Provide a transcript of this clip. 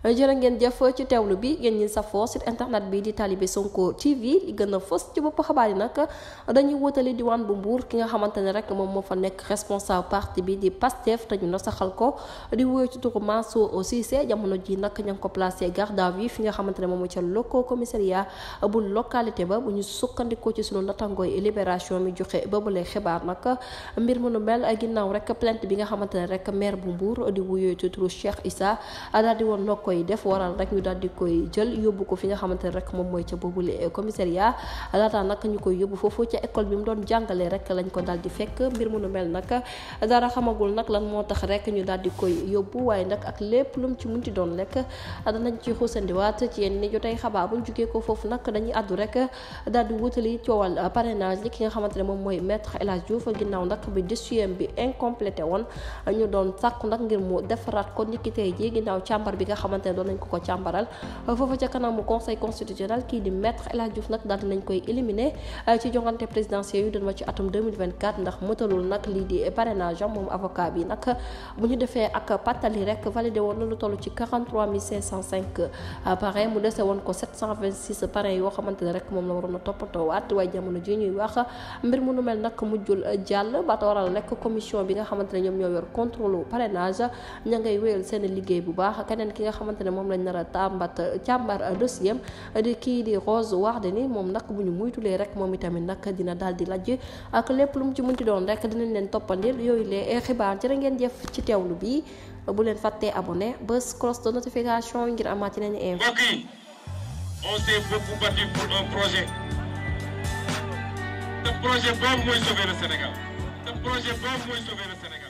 jërë ngeen jëf ci teewlu bi ngeen ñi safoo site internet bi di Talibé Sonko TV li gën a fës ci bopp xabaar yi nag dañuy wutali diwaan bu Mbour ki nga xamante ne rek moom moo fa nekk responsable parti bi di Pastef te ñu nasaxal ko di wóoy ci turu Mansour Cissé jamono ji nag ña ngi ko placé garde à vue fi nga xamante ne moom moo ca locaux commissariat bu localité ba bu ñu sukkandikoo ci sunu natangooy libération mi joxe boobulee xibaar nag mbir mu nu mel ginnaaw rek plainte bi nga xamante ne rek maire bu Mbour di wóoy ci turu Cheikh Issa daal di woon noo koy def waral rek ñu daal di koy jël yóbbu ko fi nga xamante ne rek moom mooy ca boobule commissariat laata nag ñu koy yóbbu foofu ca école bi mu doon jàngalee rek lañ ko daal di fekk mbir mu nu mel nag dara xamagul nag lan moo tax rek ñu daal di koy yóbbu waaye nag ak lépp lu mu ci munti doon rek danañ ci xuusandiwaat ci yenn ni jotay xabaar bu ñu jugee ko foofu nag dañuy àddu rek daal di wutali coowal parrainage li ki nga xamante ne moom mooy maître El Hadj Diouf ginnaaw nag bi dossier bi incomplété woon ñu doon sàkku nag ngir mu defaraat ko niki tey ji ginnaaw càmbar bi nga xamante ne doon nañ ko càmbaral foofu ca kanamu conseil constitutionnel kii di maître El Hadj Diouf nag daal dinañ koy éliminer ci jongante présidentielle yu doon ma ci atum 2024 ndax mëtalul nag lii di parrainage am moom avocat bi nag bu ñu defee ak pàttali rek validé woon na lu toll ci 43 505 parrain mu dese woon ko 726 parrain yoo xamante ne rek moom la waroon a toppatoowaat waaye jamono ji ñuy wax mbir mu nu mel nag mujjul jàll ba waral rek commission bi nga xamante ne ñoom ñoo yor contrôle parrainage ña ngay wéyal seen liggéey bu baax keneen ki nga xamante ne moom lañ nar a càmbar dossier di kii di Rose Wardini moom nag bu ñu muytulee rek moom itamit nag dina daal di lajj ak lépp lu mu ci munti doon rek dinañ leen toppandil yooyu lee xibaar jërë ngeen jëf ci teewlu bi bu leen fàttee abonné bés cloche de notification ngir amaat yeneen info. Mbokk yi on s'est beaucoup battu pour un projet. Ce projet boobu mooy sauver le Sénégal. Ce projet boobu mooy sauver le Sénégal.